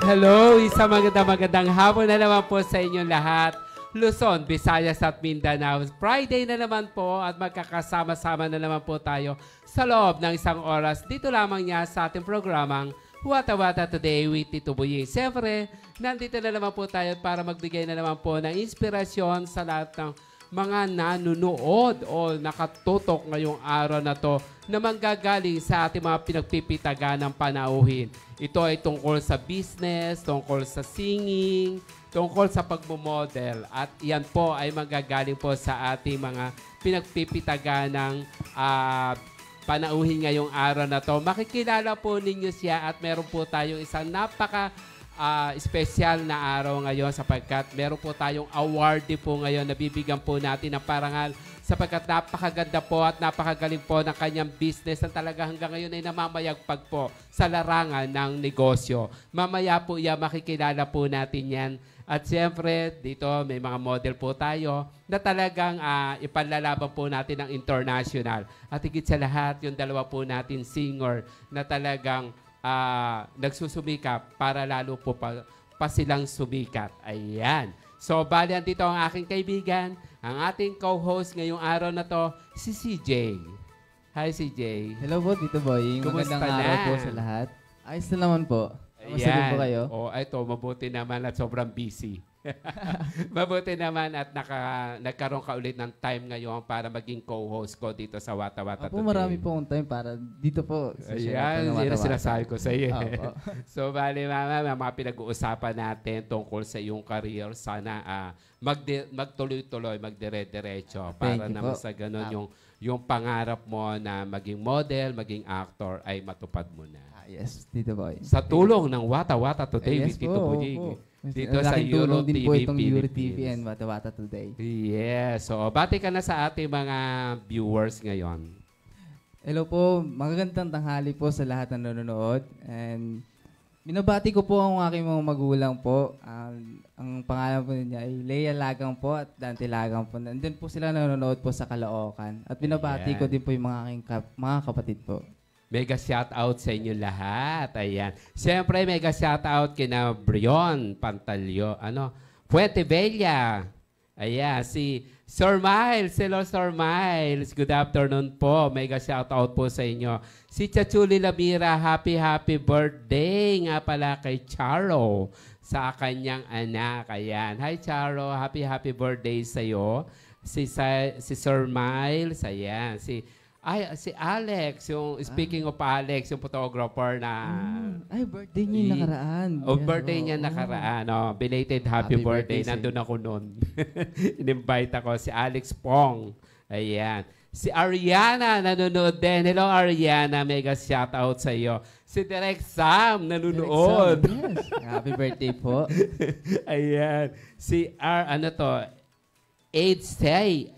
Hello, isang magandang hapon na naman po sa inyong lahat. Luzon, Visayas at Mindanao. Friday na naman po at magkakasama-sama na naman po tayo sa loob ng isang oras. Dito lamang niya sa ating programang Wata Wata Today with Tito Buying. Siyempre, nandito na naman po tayo para magbigay na naman po ng inspirasyon sa lahat ng mga nanunood o nakatutok ngayong araw na to na manggagaling sa ating mga pinagpipitagan ng panauhin. Ito ay tungkol sa business, tungkol sa singing, tungkol sa pagmumodel. At yan po ay manggagaling po sa ating mga pinagpipitagan ng panauhin ngayong araw na to. Makikilala po ninyo siya at meron po tayong isang special na araw ngayon sapagkat meron po tayong awardee po ngayon na bibigyan po natin ng parangal sapagkat napakaganda po at napakagaling po ng kanyang business na talaga hanggang ngayon ay namamayagpag po sa larangan ng negosyo. Mamaya po yan, makikilala po natin yan. At siyempre, dito may mga model po tayo na talagang ipanlalaban po natin ng international. At higit sa lahat, yung dalawa po natin singer na talagang nagsusumikap para lalo po pa silang sumikat. Ayan. So, bali dito ang aking kaibigan, ang ating co-host ngayong araw na to, si CJ. Hi, CJ. Hello po, Tito Boying. Kumusta Magandang araw po sa lahat. Ayos na naman po. Kamusta din po kayo? Ito, mabuti naman at sobrang busy. Mabuti naman at nagkaroon ka ulit ng time ngayon para maging co-host ko dito sa Wata Wata Today. Marami po akong time para dito po. Ayan, yun ang sinasabi ko sa iyo. So, bali mama, mga pinag-uusapan natin tungkol sa iyong career. Sana magtuloy-tuloy, magdire-diretso para naman sa ganun yung pangarap mo na maging model, maging actor ay matupad mo na. Yes, Tito Boy. Sa tulong ng Wata Wata Today with Tito Buying. Dito sa Euro din TV po itong Euro Philippines. TV and Wata Wata Today. Yes. So, bati ka na sa ating mga viewers ngayon. Hello po. Magagandang tanghali po sa lahat ng nanonood. And binabati ko po ang aking mga magulang po. Ang pangalan po niya ay Leia Lagang po at Dante Lagang po. Nandun po sila nanonood po sa Caloocan. At binabati ko din po yung mga aking mga kapatid po. Mega shoutout sa inyo lahat. Ayan. Siyempre, mega shoutout kina Brion Pantalyo. Puente Bella. Ayan. Si Sir Miles. Hello, Sir Miles. Good afternoon po. Mega shoutout po sa inyo. Si Chachuli Lamira. Happy birthday nga pala kay Charo sa kanyang anak. Ayan. Hi, Charo. Happy birthday sa iyo. Si Sir Miles. Ayan. Si Alex, yung speaking of Alex, yung photographer na... birthday niya nakaraan. Birthday niya nakaraan. Belated happy birthday. Nandun ako noon. In-invite ako. Si Alex Pong. Ayan. Si Ariana, nanonood din. Hello, Ariana. Mega shoutout sa iyo. Si Direk Sam, nanonood. Yes. Happy birthday po. Ayan. Si Say,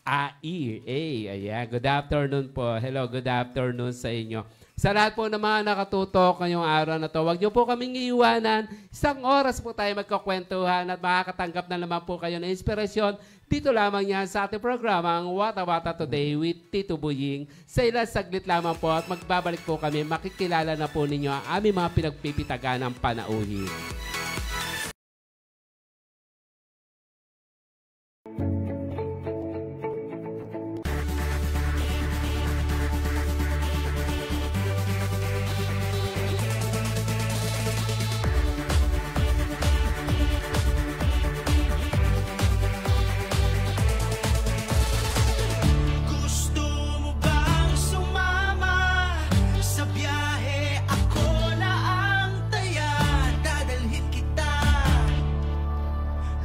ayan. Good afternoon po. Hello, good afternoon sa inyo. Sa lahat po ng mga nakatutok ngayong araw na to, huwag niyo po kaming iiwanan. Isang oras po tayo magkakwentuhan at makakatanggap na naman po kayo ng inspirasyon. Dito lamang yan sa ating programang Wata Wata Today with Tito Buying. Sa ilang saglit lamang po at magbabalik po kami. Makikilala na po ninyo ang aming mga pinagpipitagan ng panauhin.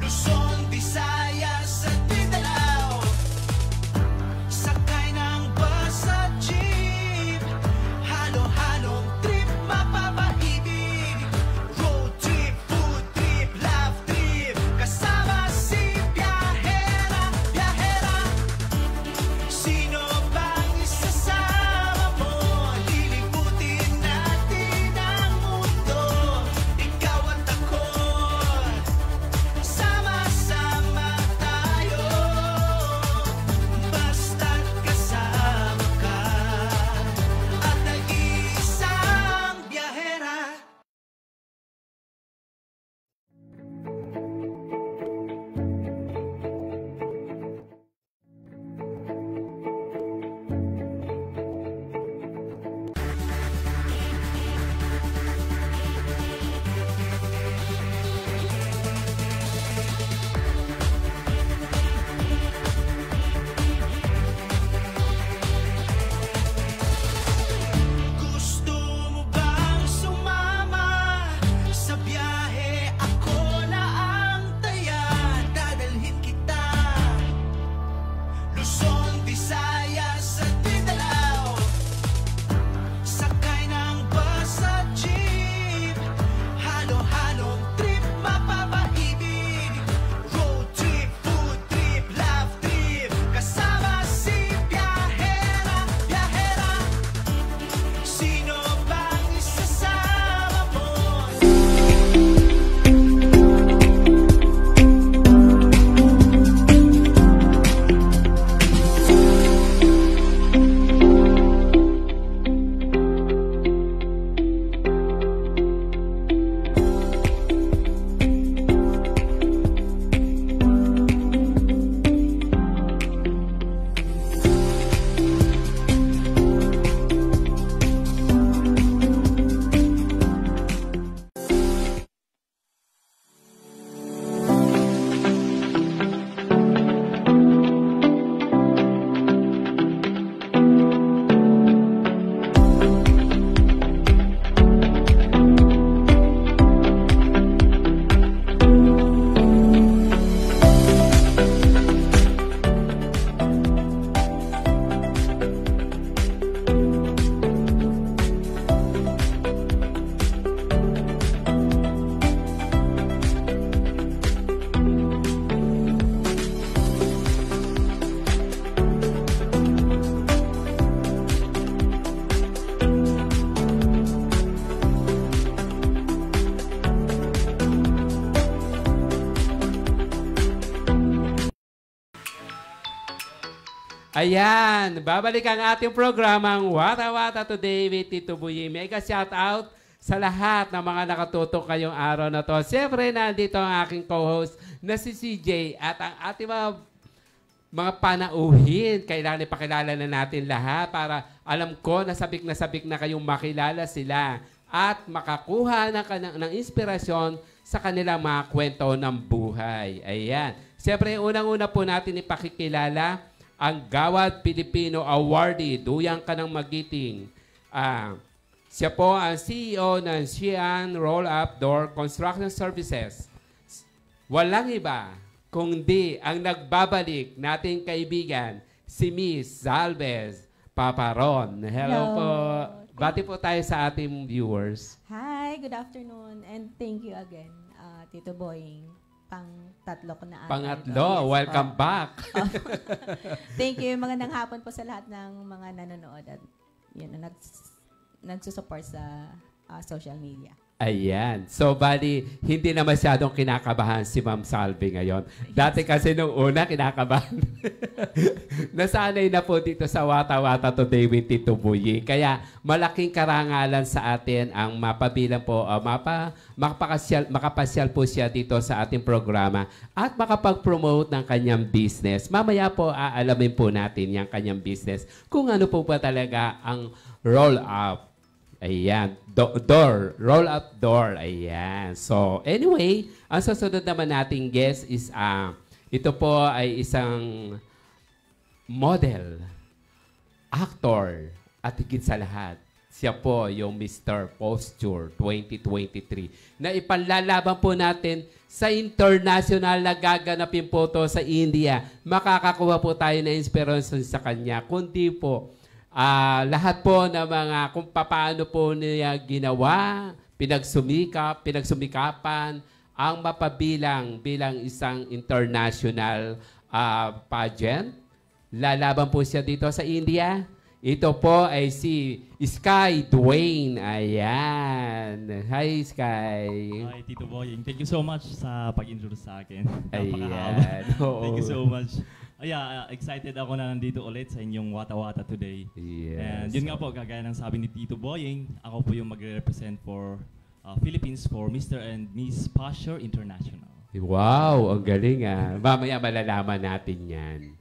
Luzon, Visayas at Ayan, babalik ang ating programang Wata Wata Today with Tito Boying. Mega shout out sa lahat ng mga nakatutok kayong araw na to. Siyempre, nandito ang aking co-host na si CJ at ang ating mga panauhin. Kailangan ipakilala na natin lahat para alam ko na sabik na kayong makilala sila at makakuha ng inspirasyon sa kanilang mga kwento ng buhay. Ayan. Siyempre, unang-una po natin ipakikilala ang Gawad Pilipino Awardee, Duyang ka ng Magiting. Siya po ang CEO ng Xi'an Roll-Up Door Construction Services. Walang iba kundi ang nagbabalik nating kaibigan, si Miss Zalvez Paparon. Hello po. Bati po tayo sa ating viewers. Hi, good afternoon, and thank you again, Tito Boying. Pang-tatlo ko na ata. Pangatlo, welcome back. Thank you. Magandang hapon po sa lahat ng mga nanonood at yun, nagsusupport sa social media. Ayan. So, bali, hindi na masyadong kinakabahan si Ma'am Salvi ngayon. Dati kasi nung una, kinakabahan. Nasanay na po dito sa Wata Wata Today with Tito Boying. Kaya, malaking karangalan sa atin ang mapabilang po, makapasyal po siya dito sa ating programa at makapag-promote ng kanyang business. Mamaya po, aalamin po natin yung kanyang business kung ano po ba talaga ang roll-up. Ayan. Roll up door. Ayan. So, anyway, ang susunod naman nating guest is, ito po ay isang model, actor, at higit sa lahat, siya po yung Mr. Posture 2023 na ipanlalaban po natin sa international na gaganapin po to sa India. Makakakuha po tayo na inspiration sa kanya. Kundi po, lahat po ng mga kung paano po niya ginawa, pinagsumikapan, ang mapabilang bilang isang international pageant. Lalaban po siya dito sa India. Ito po ay si Sky Dwayne. Ayan. Hi, Sky. Hi, Tito Boying. Thank you so much sa pag-introduce sa akin. Ayan. Thank you so much. Excited ako na nandito ulit sa inyong Wata Wata today. Yes. And yun nga po, kagaya ng sabi ni Tito Boying, ako po yung magre-represent for Philippines for Mr. and Miss Posture International. Wow, ang galing Mamaya malalaman natin yan.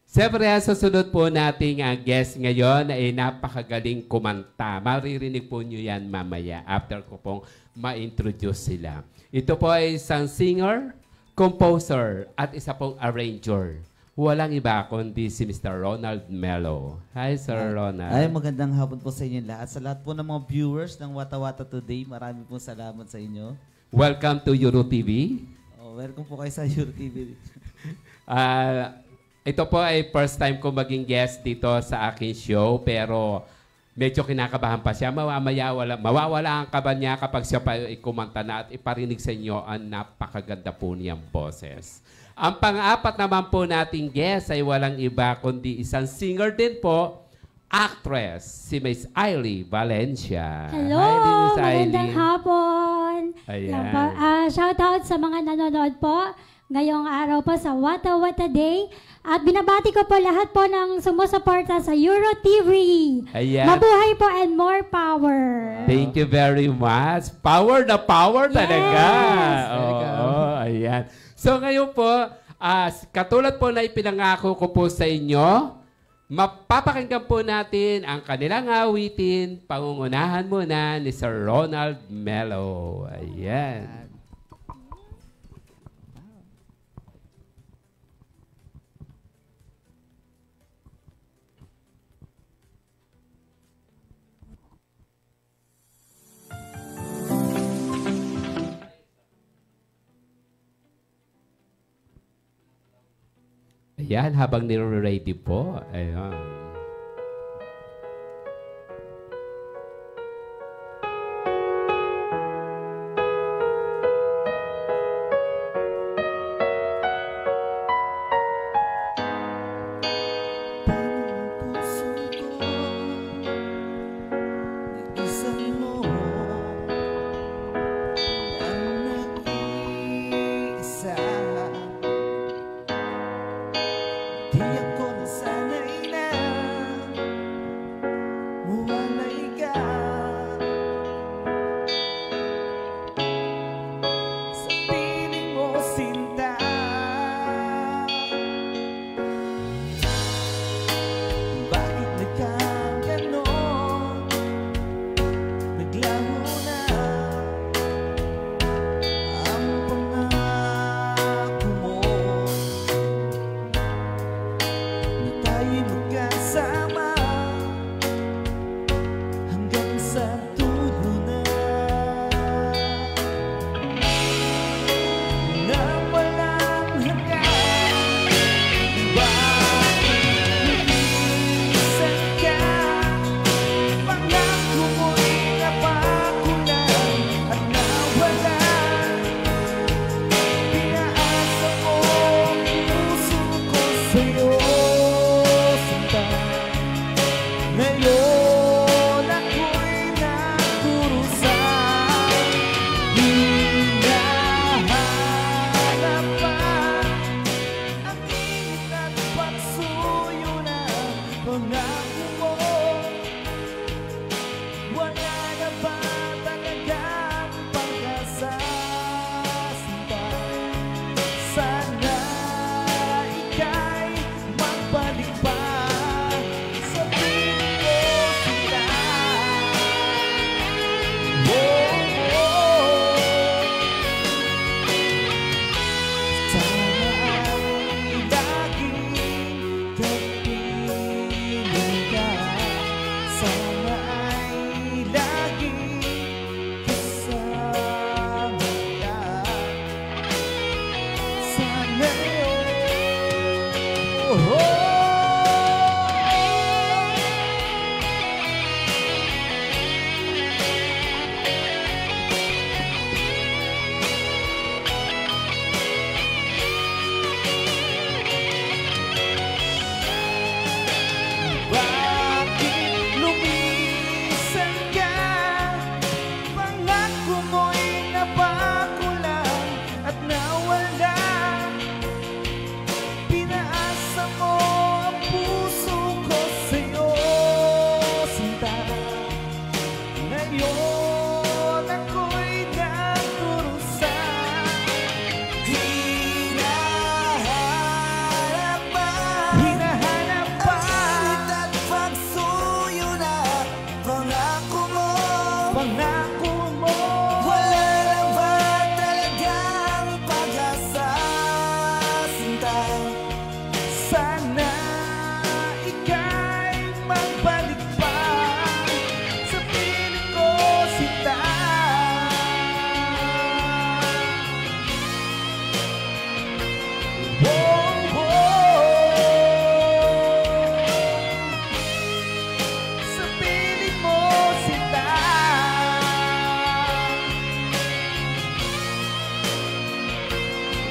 Siyempre, sa sunod po nating guest ngayon ay napakagaling kumanta. Maririnig po nyo yan mamaya after ko pong ma-introduce sila. Ito po ay isang singer, composer, at isa pong arranger. Walang iba kundi si Mr. Ronald Melo. Hi, Sir Ronald. Ay, magandang hapon po sa inyo lahat. Sa lahat po ng mga viewers ng Wata Wata Today, marami po salamat sa inyo. Welcome to Euro TV. Welcome po kayo sa Euro TV. Ito po ay first time ko maging guest dito sa aking show, pero medyo kinakabahan pa siya. Mawawala ang kaba niya kapag siya pa kumanta na at iparinig sa inyo ang napakaganda po niyang boses. Ang pang-apat naman po nating guest ay walang iba kundi isang singer din po, actress, si Miss Ailey Valencia. Hello! Hi, Miss Ailey. Magandang hapon! Ayan. Shout out sa mga nanonood po ngayong araw po sa Wata Wata Day. At binabati ko po lahat po ng sumusuporta sa Euro TV. Ayan. Mabuhay po and more power. Thank you very much. Power na power talaga. Yes. Oo, ayan. So ngayon po, katulad po na ipinangako ko po sa inyo, mapapakinggan po natin ang kanilang awitin, pangungunahan muna ni Sir Ronald Melo. Ayan. Ayan, habang nire-ready po. Ayan. Di ako nasanay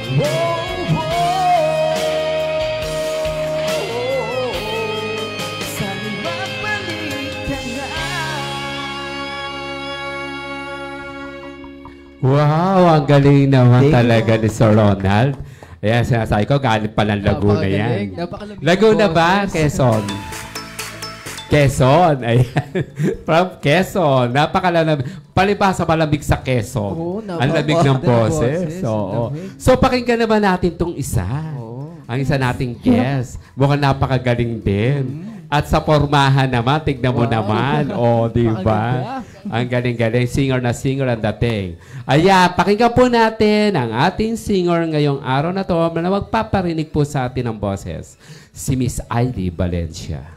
Sana magbalik ka na. Wow, ang galing naman Thank you. talaga ni Sir Ronald. Ayan, sinasabi ko, galing pa ng Laguna yan. Laguna ba? Quezon. Quezon. Ayan. From Quezon. Napakalamig. Palibasa malamig sa Quezon. Oo, ang lamig ng boses. Oo. So, pakinggan naman natin tong isa. Ang isa nating guest. Mukhang napakagaling din. At sa pormahan naman, tignan mo naman. O, di ba? Ang galing-galing. Singer na singer ang dating. Ayan, pakinggan po natin ang ating singer ngayong araw na to na magpaparinig po sa atin ng boses. Si Miss Ailey Valencia.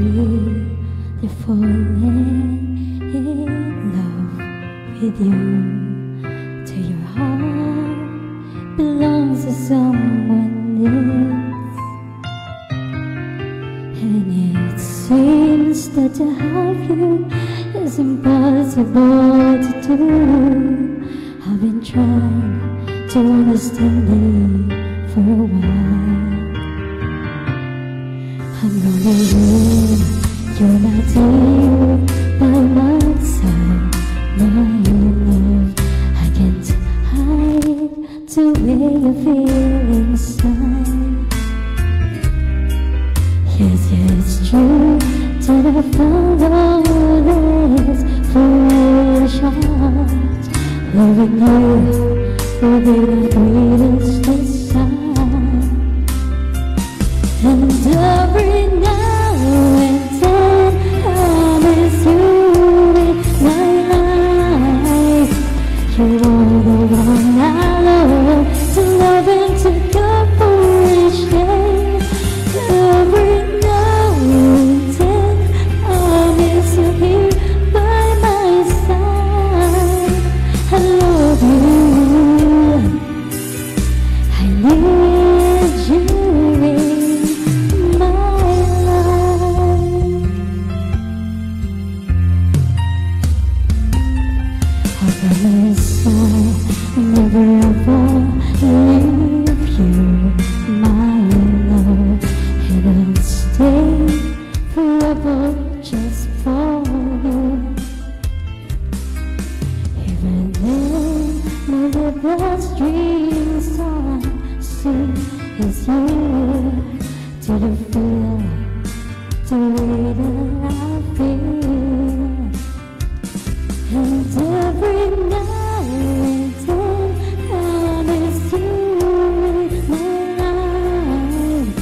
Really falling in love with you. To your heart belongs to someone else, and it seems that to have you is impossible to do. I've been trying to understand it for a while. I'm gonna win, you're not here by my side, my love. I can't hide the way you feel inside. Yes, it's true that I follow this foolish heart. Loving you will be the greatest desire. And every now and then I miss you in my life. You are the one I love to love and to go for each day. Every now and then I miss you here by my side. I love you, I need you in my life. I promise I'll never ever leave you, my love, and I'll stay forever just for you. Even though my deepest dreams I see is you, to the feel the way that I feel. And every now and then I miss you in my life.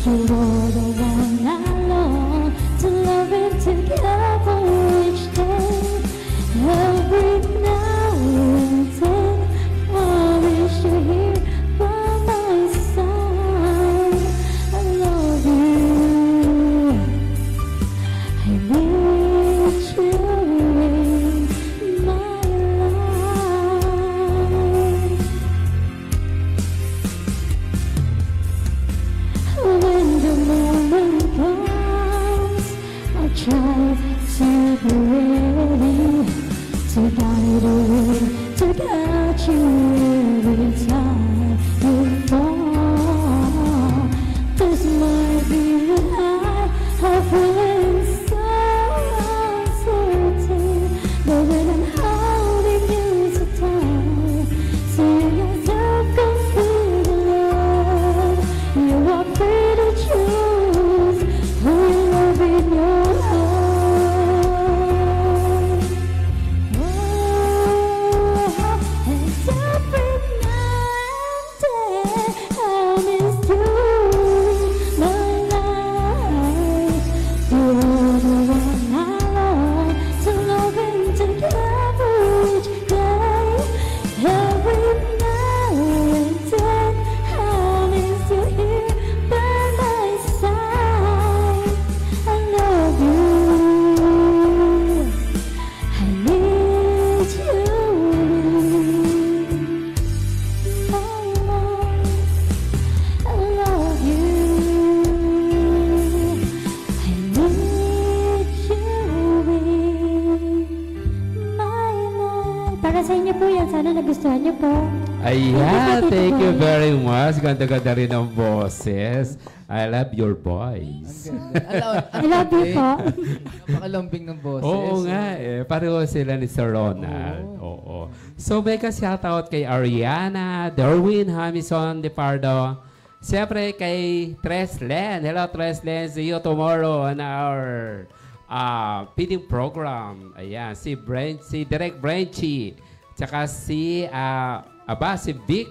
You are the one I long to love and together each day. Every now and then I wish you here by my side. I love you, I need you in my life. When the moment comes, I'll try to be ready to guide away, to catch you every time you fall. This might be the high of feeling so uncertain, but when I'm holding you so tight, see yourself come through the love. You are free to choose who you love in your heart. And every night and day I miss you, my life. Sana nagustuhan niyo po. Ayan, thank you very much. Ganda-ganda rin ang boses. I love your voice. I love you po. Napakalambing ng boses. Oo nga eh. Pareho sila ni Sir Ronald. Oo. So may ka-shoutout kay Ariana, Darwin Hamison de Pardo. Siyempre kay Treslen. Hello Treslen, see you tomorrow on our feeding program. Ayan, si Direk Branchy. Tsaka si Vic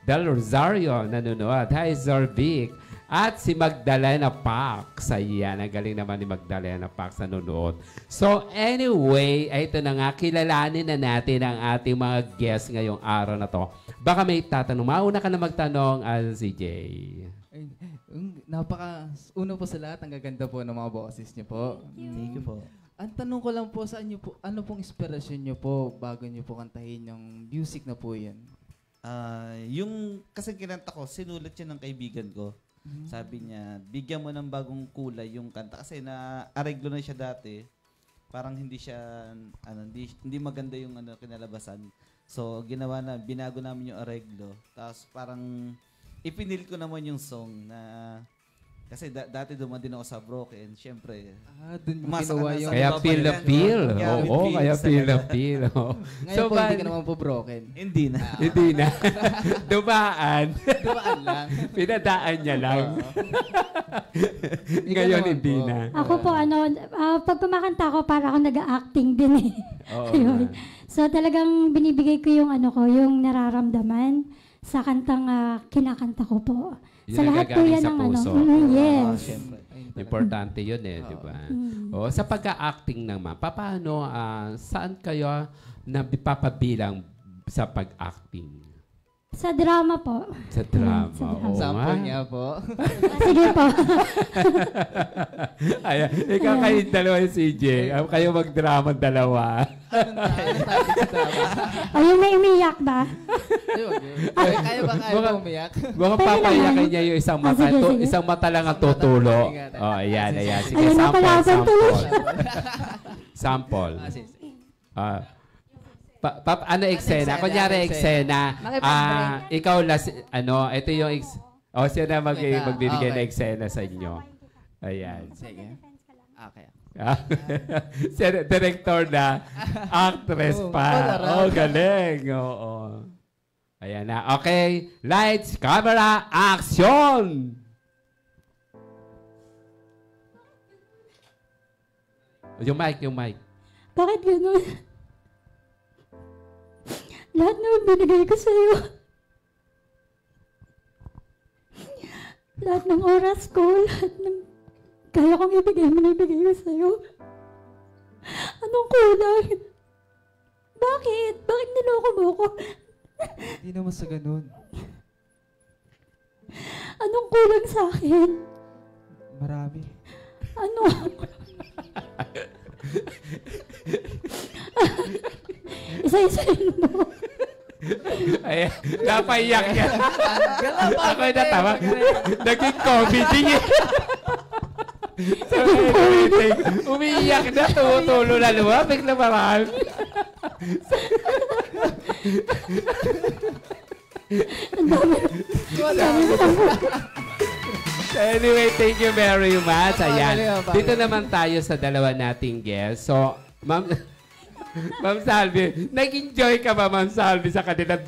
Del Rosario nanonood. Hi Sir Vic. At si Magdalena Pax. Ayan, ang galing naman ni Magdalena Pax nanonood. So anyway, ito na nga, kilalanin na natin ang ating mga guests ngayong araw na to. Baka may tatanong. Mauna ka na magtanong, CJ. Una po sa lahat, ang gaganda po ng mga boses niyo po. Thank you po. Ang tanong ko lang po sa inyo po, ano pong inspirasyon niyo po bago niyo po kantahin yung music na po yan? Yung kasi kinanta ko, sinulat yun ng kaibigan ko. Sabi niya, bigyan mo ng bagong kulay yung kanta. Kasi na-areglo na siya dati. Parang hindi siya, hindi maganda yung kinalabasan. So, binago namin yung areglo. Tapos parang, ipinil ko naman yung song na, kasi dati duman din ako sa Broken. Siyempre, Dun umasa ginawa ka na yung... sa- Kaya feel the feel. Yeah, with Oo, feels kaya feel the talaga. feel. Ngayon po, hindi ka naman po broken. Hindi na. Hindi na. Dumaan. Dumaan lang. Pinadaan niya lang. Hindi ka Ngayon naman hindi po. na. Ako po, pag pumakanta ko, para ako nag-acting din eh. Oo Ayun. nga. So talagang binibigay ko yung yung nararamdaman sa kantang kinakanta ko po. Yun Sa ang lahat po gagaling yan sa ng puso. yes. Siyempre. Importante yun eh, di ba? O, sa pag-acting naman, paano, saan kayo napapabilang sa pag-acting? Sa drama po. Sa drama. Sa drama. Oo nga. Sample niya po. Sige po. Ayan, ikaw kayo dalawa yung CJ. Kayo mag-drama dalawa. Yung may umiyak ba? Kaya ba umiyak? Baka papayakin niya yung isang mata. Sige, sige. Isang mata lang ang tutulo. Oh, ayan. Sige, Ayun na pala, sample. tuloy. Sample. Sige. Ano eksena? Kunyari eksena. Ikaw ito yung siya na magbibigay Okay. na eksena sa inyo. Ayan. Sige. Okay. Si director na, actress pa. Oh, galing. Oo. Ayan na. Okay. Lights, camera, action! Yung mic. Bakit gano'n? Lahat naman binigay ko sa'yo. Lahat ng oras ko, lahat ng kaya kong binibigay ko sa'yo. Anong kulang? Bakit? Bakit niloko mo ako? Hindi naman sa ganun. Anong kulang sa akin? Marami. Ano? Isa-isahin mo. Ayan. Napaiyak niya. Ako yung natawa. Naging comedy eh. Umiiyak na, tumutulo na lumabig na marami. Anyway, thank you very much. Ayan. Dito naman tayo sa dalawa nating guests. So, Ma'am Salvi, nag-enjoy ka ba, Ma'am Salvi, sa kanilang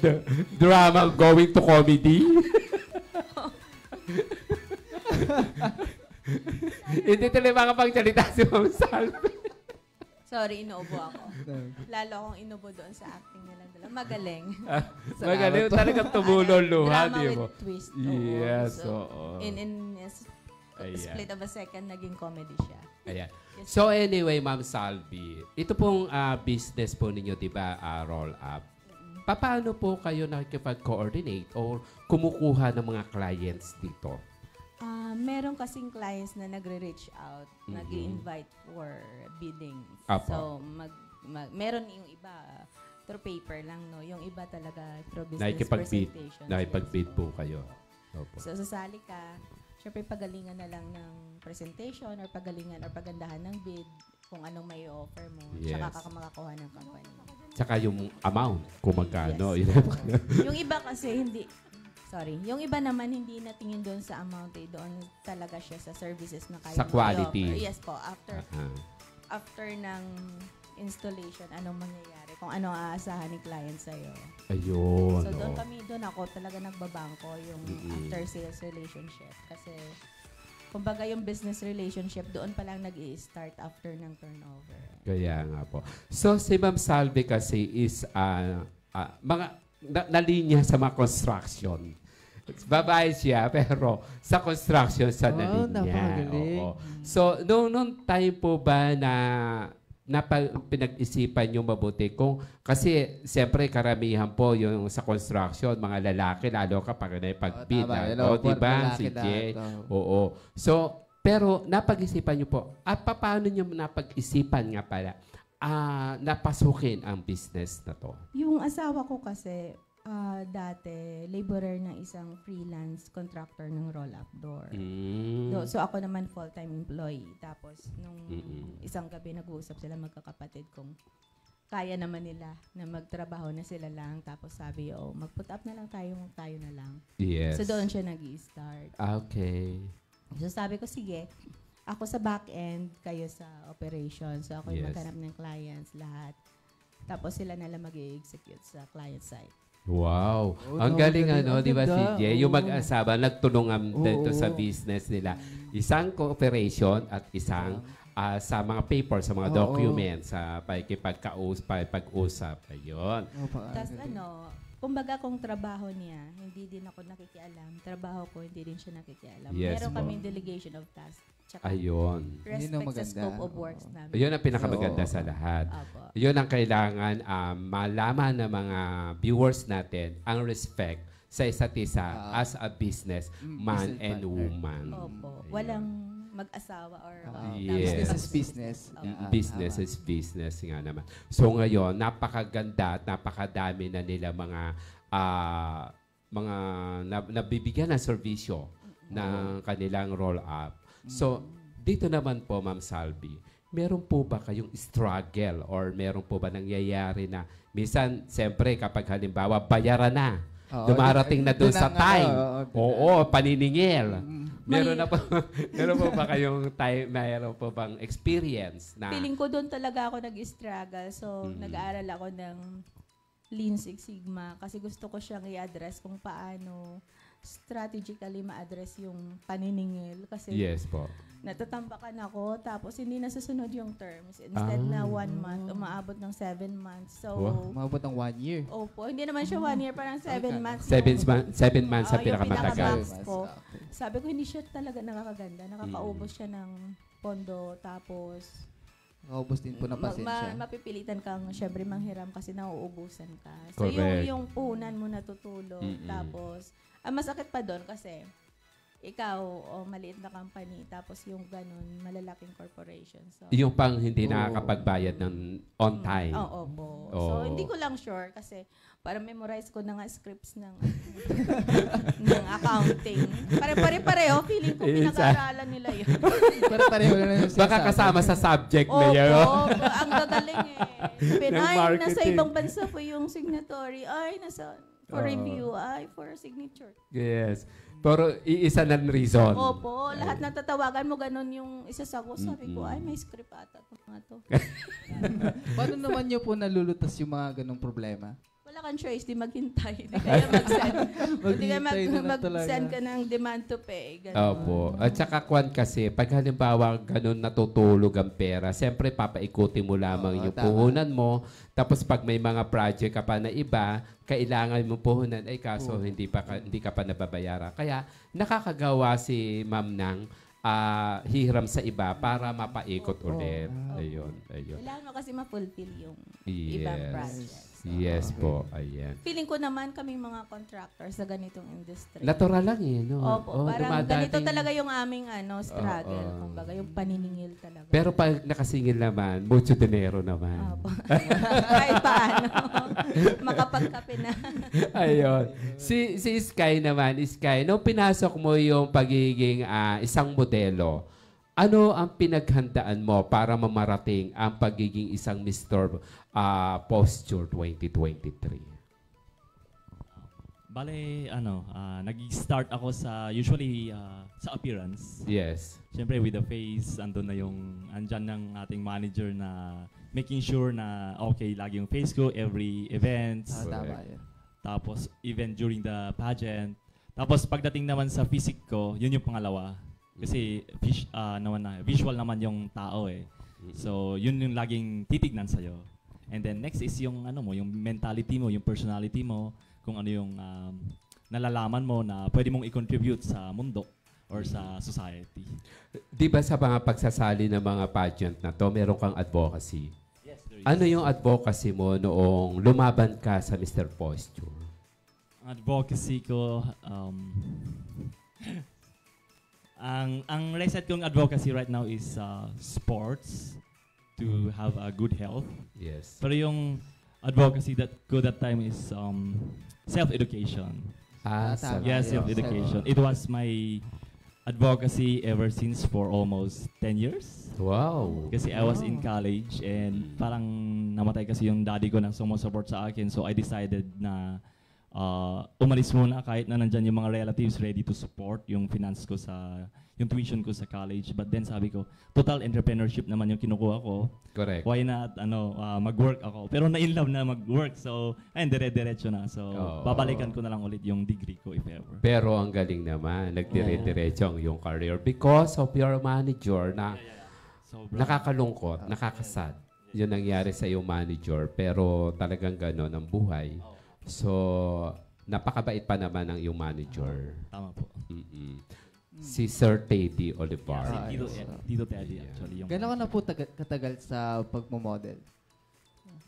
drama Going to Comedy? Hindi tuloy makapagsalita si Ma'am Salvi. Sorry, inuubo ako. Lalo akong inubo doon sa acting nilang dalawa. Magaling. Magaling talaga tumulong luha, Drama di with mo? twist. Yes, So, oo. in Ayan. split of a second, naging comedy siya. Ayan. So anyway, Ma'am Salvi, ito pong business po ninyo, di ba, roll up. Paano po kayo nakikipag-coordinate or kumukuha ng mga clients dito? Meron kasing clients na nagre-reach out, nag-i-invite for biddings. Apo. So, meron yung iba through paper lang, no? Yung iba talaga through business Nakikipag-bid. presentations. Nakikipag-bid yes. po kayo. Opo. So, sasali ka. Siyempre, pagalingan na lang ng presentation or pagalingan or pagandahan ng bid kung anong may offer mo. Yes. Tsaka ka makakuha ng company. Tsaka yung amount, kung magkano. Yes. Yun. Yung iba kasi hindi, sorry, yung iba naman hindi natingin doon sa amount doon talaga siya sa services na kaya Sa quality. i-offer. Yes po, Aha. after ng installation, anong mangyayari, kung ano aasahan ni client sa'yo. Ayun. So doon oh. doon ako talaga nagbabangko yung Mm-mm. after sales relationship kasi kumbaga yung business relationship doon pa lang nag-i-start after ng turnover. Kaya nga po. So, si Ma'am Salvi kasi is mga nalinya sa mga construction. Babae siya, pero sa construction sa Wow, nalinya. napakagaling. Oo. So, noong time po ba na pinag-isipan nyo mabuti kung kasi siyempre karamihan po yung sa construction mga lalaki lalo kapag naipag-bid. Hello, O, diba? Si lalaki Jay. lahat, Oo. So, pero napag-isipan nyo po. At paano nyo napag-isipan nga pala napasukin ang business na to? Yung asawa ko kasi dati laborer ng isang freelance contractor ng roll-up door. So ako naman full-time employee. Tapos nung isang gabi nag-uusap sila magkakapatid kung kaya naman nila na magtrabaho na sila lang. Tapos sabi, mag-put up na lang tayo na lang. Yes. So doon siya nag-i-start. Okay. So sabi ko, sige, ako sa back-end, kayo sa operation. So ako yung Yes. maghanap ng clients, lahat. Tapos sila na lang mag-i-execute sa client side. Wow. Oh, Ang galing ang di ba ganda. CJ? Yung Oo. mag-asawa, nagtulungan dito sa Oo. business nila. Isang cooperation at isang sa mga papers, sa mga Oo. documents, sa pag-usap. Ayun. Tapos kumbaga kung trabaho niya, hindi din ako nakikialam. Trabaho ko, hindi din siya nakikialam. Yes, Meron po. kaming delegation of tasks. Tsaka Ayun. respect Yun ang sa maganda. scope of works namin. Ayun ang pinakamaganda Oo. sa lahat. Apo. Yun ang kailangan malaman ng mga viewers natin, ang respect sa isa't isa as a business man business and partner. woman. Opo. Ayun. Walang mag-asawa or Yes. Business is business. Business is business nga naman. So ngayon, napakaganda at napakadami na nila mga nabibigyan ng serbisyo ng kanilang roll-up. So, dito naman po, Ma'am Salvi, meron po ba kayong struggle or meron po ba nangyayari na minsan, siyempre, kapag halimbawa, bayaran na, dumarating na doon sa time. Oo, paniningil. Meron na po, meron po ba kayong time, meron po bang experience na Feeling ko doon talaga ako nag-struggle. So, nag-aaral ako ng Lean Six Sigma kasi gusto ko siyang i-address kung paano strategically ma-address yung paniningil. Kasi yes po. natatambakan ako tapos hindi nasusunod yung terms. Instead na 1 month, umaabot ng 7 months. So, Wow. Umabot ng 1 year. opo, hindi naman siya 1 year, parang 7 months. 7 months ang yung pinakamatagal. pinaka-max ko. Sabi ko, hindi siya talaga nakakaganda. Nakakaubos siya ng pondo. Tapos, Nakaubos din po ng pasensya. mapipilitan kang syempre manghiram kasi nauubusan ka. So, Correct. yung puhunan mo natutulog. Tapos, ang masakit pa doon kasi, ikaw, maliit na company, tapos yung ganun, malalaking corporation. So, Yung pang hindi nakakapagbayad ng on time. Oo po. Oo. So, hindi ko lang sure kasi para memorize ko na nga scripts ng ng accounting. Pare-pareho, feeling ko pinag-aaralan nila yun. Pero pareho na yung Baka kasama sa subject na Opo, yun. ang gagaling eh. Sabi, Ng ay, nasa marketing. ibang bansa po yung signatory. Ay, nasa for review. Ay, for signature. Yes. Pero iisa ng reason. Opo, lahat natatawagan mo, ganun yung isa sa ko. Sabi ko, ay, may script ata itong mga to. Paano naman nyo po nalulutas yung mga ganong problema? Wala kang choice, di maghintay. Di kaya mag-send. Di kaya Maghintay na lang mag-send talaga. ka ng demand to pay. Ganun. Opo. At saka kwan kasi, pag halimbawa ganun natutulog ang pera, siyempre papaikutin mo lamang Oo, yung tama. puhunan mo. Tapos pag may mga project ka pa na iba, kailangan mo puhunan, ay kaso hindi ka pa nababayaran. Kaya nakakagawa si Ma'am ng hihiram sa iba para mapaikot ulit. Ayun. Kailangan mo kasi ma-fulfill yung Yes. ibang projects. Yes po. Ayan. Feeling ko naman kaming mga contractors sa ganitong industry. Natural lang eh, no? Opo, parang ganito dumadating. talaga yung aming struggle. Oo. Kumbaga, yung paniningil talaga. Pero pag nakasingil naman, mucho dinero naman. Opo. Kahit paano. Makapagkape na. Ayun. Si Sky naman, Sky, nung pinasok mo yung pagiging isang modelo, Ano ang pinaghandaan mo para mamarating ang pagiging isang Mr. Posture 2023? Bale, nag-start ako usually sa appearance. Yes. Siyempre with the face, andyan ng ating manager na making sure na okay lagi yung face ko, every events. Tama yun. Tapos even during the pageant. Tapos pagdating naman sa physique ko, yun yung pangalawa. Kasi visual naman yung tao eh. So yun yung laging titignan sa'yo. And then next is yung yung mentality mo, yung personality mo, kung ano yung nalalaman mo na pwede mong i-contribute sa mundo or sa society. Di ba sa mga pagsasali ng mga pageant na to, meron kang advocacy? Yes, there is. Ano yung advocacy mo noong lumaban ka sa Mr. Posture? Ang advocacy ko, ang reset kong advocacy right now is sports to have a good health. Yes. Pero yung advocacy that time is self-education. Tama. Yes, Yeah. self-education. It was my advocacy ever since for almost 10 years. Wow. Kasi I was in college and parang namatay kasi yung daddy ko na sumusupport sa akin. So I decided na umalis muna kahit na nandyan yung mga relatives ready to support yung finance ko yung tuition ko sa college. But then sabi ko, total entrepreneurship naman yung kinukuha ko. Correct. Why not mag-work ako? Pero na-in-love na mag-work. So, ayun, dire-diretso na. So, babalikan ko na lang ulit yung degree ko if ever. Pero ang galing naman, nagdire-diretso ang iyong career because of your manager na nakakalungkot, nakakasad. Yun nangyari sa iyong manager. Pero talagang gano'n ang buhay. So, napakabait pa naman ang iyong manager. Tama po. Si Sir Teddy Olivar. Tito Teddy actually. Yung Gano'n ka na po katagal sa pagmamodel?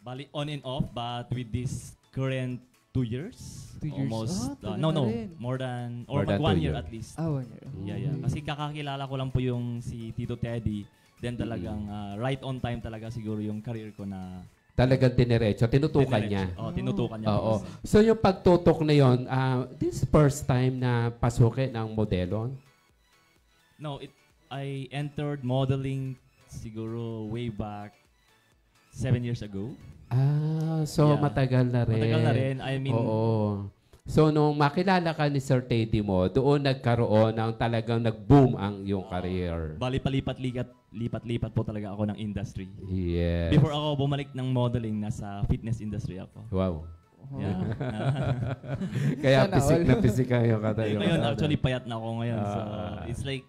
Bali on and off, but with this current 2 years. 2 years? Almost. Tagal No. na rin. More than 2 1 year years. at least. 1 year. Yeah. Kasi kakakilala ko lang po yung si Tito Teddy. Then talagang right on time talaga siguro yung career ko na Talagang diniretso. Tinutukan niya. Tinutukan niya. Oo. So yung pagtutok na yun, this is first time na pasukin ang modelon? No, I entered modeling siguro way back 7 years ago. So Yeah. matagal na rin. Matagal na rin. I mean, Oo. So nung makilala ka ni Sir Teddy mo, doon nagkaroon ng talagang nag-boom ang iyong career. bali lipat-lipat po talaga ako ng industry. Yes. Before ako bumalik ng modeling, nasa fitness industry ako. Wow. Yeah. Kaya Sana pisik all. na pisik ang iyong katayo. Ngayon, actually, payat na ako ngayon. So, Ah. it's like,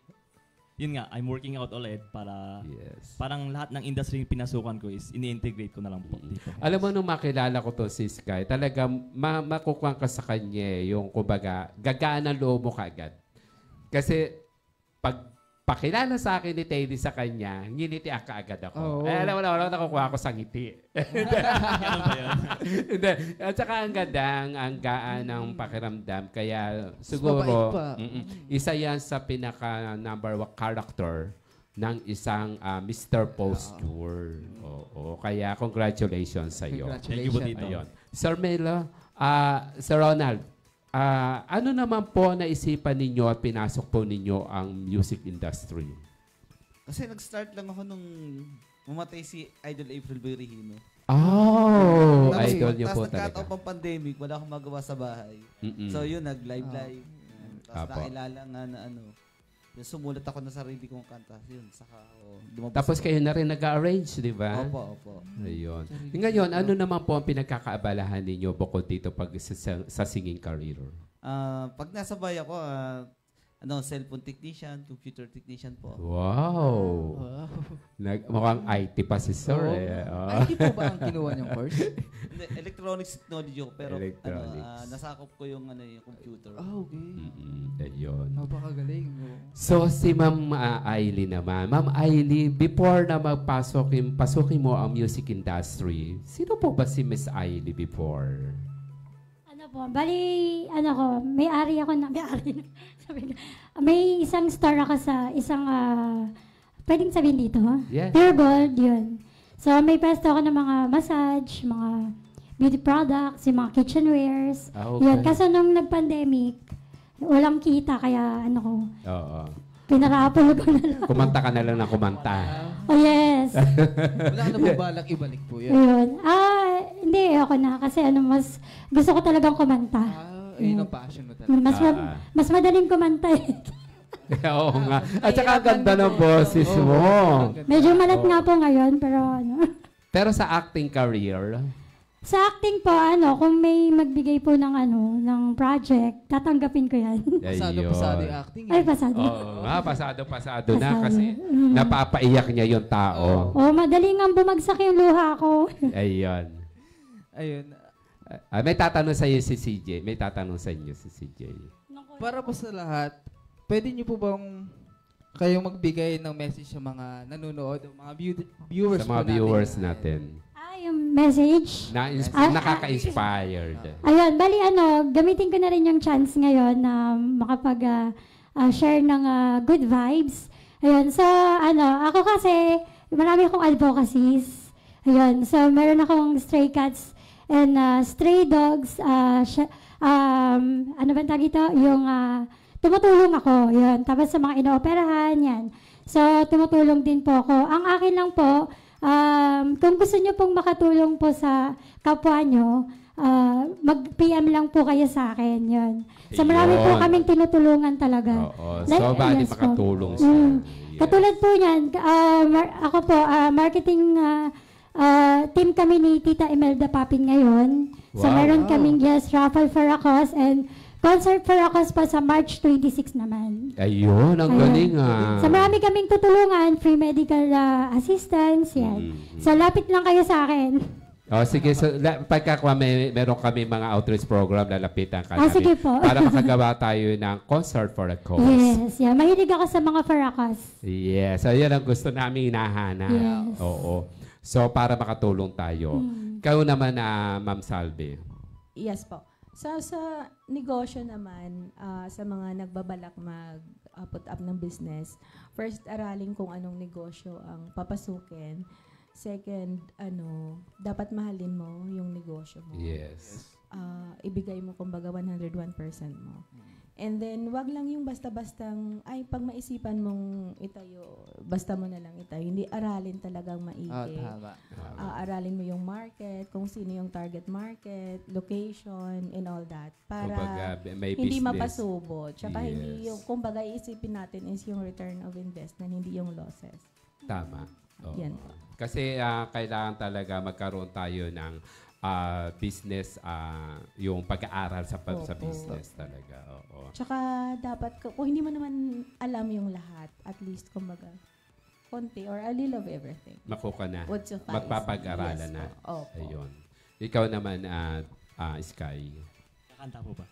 yun nga, I'm working out ulit para Yes. parang lahat ng industry yung pinasukan ko is ini-integrate ko na lang po dito. Alam mo, nung makilala ko to si Sky, talaga makukuha ka sa kanya yung, kumbaga, gagaan ang loob mo kagad. Kasi, pag pakilala sa akin ni Teddy sa kanya, nginiti kaagad ako. Oo. Alam mo na, nakukuha ko sa ngiti. Ganun ba yun? Hindi. At saka ang gandang, ang gaan ng pakiramdam. Kaya siguro, mabait pa. isa yan sa pinaka number 1 character ng isang Mr. Posture. Oo. Kaya congratulations sa iyo. Thank you po, Tito. Ayun. Sir Melo, Sir Ronald, ano naman po naisipan ninyo at pinasok po ninyo ang music industry? Kasi nag-start lang ako nung mamatay si Idol April Boy Regino. Oh, Tapos, idol niyo po tapos nagkataon talaga. pang pandemic, wala akong magawa sa bahay. So yun, nag-live. Tapos Apo. nakilala nga na sumulat ako ng sarili kong kanta. Yun, saka ako lumabas. Tapos kayo na rin nag-arrange, di ba? Opo. Ayun. Ngayon, ano naman po ang pinagkakaabalahan ninyo bukod dito pag sa singing career? Pag nasa bahay ako, cellphone technician, computer technician po. Wow! Mukhang IT pa si Sir. Oo. Eh. Ay, di po ba ang kinuha niyong course? Hindi, electronics technology ako, pero Electronics. nasakop ko yung yung computer. Okay. Ayun. Napakagaling. So, si Ma'am Ailey naman. Ma'am Ailey, before na pasukin mo ang music industry, sino po ba si Miss Ailey before? Bali, may-ari ako na, may isang store ako sa isang, pwedeng sabihin dito, ha? Yes. Pure Gold, yun. So, may pesto ako ng mga massage, mga beauty products, yung mga kitchenwares. Okay. Yun, kasi nung nag-pandemic, walang kita, kaya Oo. Pinarapol ko na lang. Kumanta ka na lang ng kumanta. Oh, yes. Wala ka na po balak ibalik po yan. Ayun. Hindi, ako na. Kasi mas gusto ko talagang kumanta. Ayun ang passion mo talaga. Mas madaling kumanta eh. Oo nga. At saka ang ganda ng boses mo. Medyo malat nga po ngayon, pero Pero sa acting career, Sa acting po, kung may magbigay po ng project, tatanggapin ko yan. Pasado yung acting. Ay, pasado. Oo nga, pasado na Pasado. kasi napapaiyak niya yung tao. Madali nga bumagsak yung luha ko. Ayun. Ayun. May tatanong sa iyo si CJ. May tatanong sa inyo si CJ. Para po sa lahat, pwede niyo po bang kayong magbigay ng message sa mga nanonood, mga viewers Sa mga po viewers natin? natin. Yung message. Nakaka-inspired. Ayun, bali gamitin ko na rin yung chance ngayon na makapag-share ng good vibes. Ayun, so ako kasi, marami akong advocacies. Ayun, so meron akong stray cats and stray dogs. Ano ba tawag ito? Yung tumutulong ako. Yun, tapos sa mga inooperahan, yan. So, tumutulong din po ako. Ang akin lang po, kung gusto nyo pong makatulong po sa kapwa nyo, mag-PM lang po kayo sa akin. Yun. So marami po kaming tinutulungan talaga. Oo. So, bakit yes po. makatulong siya? Yes. Katulad po niyan, ako po, marketing team kami ni Tita Imelda Papin ngayon. So Wow. meron kaming raffle for a cause and concert for a cause pa sa March 26 naman. Ayun, ang Ayun. galing ah. So marami kaming tutulungan, free medical assistance, yan. So lapit lang kayo sa akin. Sige, so pagkakuha meron kami mga outreach program, lalapitan ka Sige namin po. para makagawa tayo ng concert for a cause. Yes, yeah. Mahilig ako sa mga for a cause. Yes, ayun ang gusto namin hinahanap. Yes. Oo. So, para makatulong tayo. Kayo naman na Ma'am Salve. Yes po. Sa negosyo naman, sa mga nagbabalak mag-put up ng business, first aralin kung anong negosyo ang papasukin. Second, dapat mahalin mo yung negosyo mo. Yes. Ibigay mo kumbaga 101% mo. And then, wag lang yung basta-bastang, pag maisipan mong itayo, basta mo na lang itayo. Hindi aralin talagang maigi. Tama. Aralin mo yung market, kung sino yung target market, location, and all that. Para Kumbaga, may hindi business. mapasubo. Tsaka hindi Yes. yung, kumbaga iisipin natin is yung return of investment, hindi yung losses. Tama. Oo. Yan po. Kasi kailangan talaga magkaroon tayo ng business, yung pag-aaral sa Opo. business talaga. Oo. Tsaka dapat, kung hindi mo naman alam yung lahat, at least kumbaga, konti or a little of everything Makuha na. would suffice. Magpapag-aralan Yes na. po. Opo. Ayun. Ikaw naman, Sky. Kakanta po ba?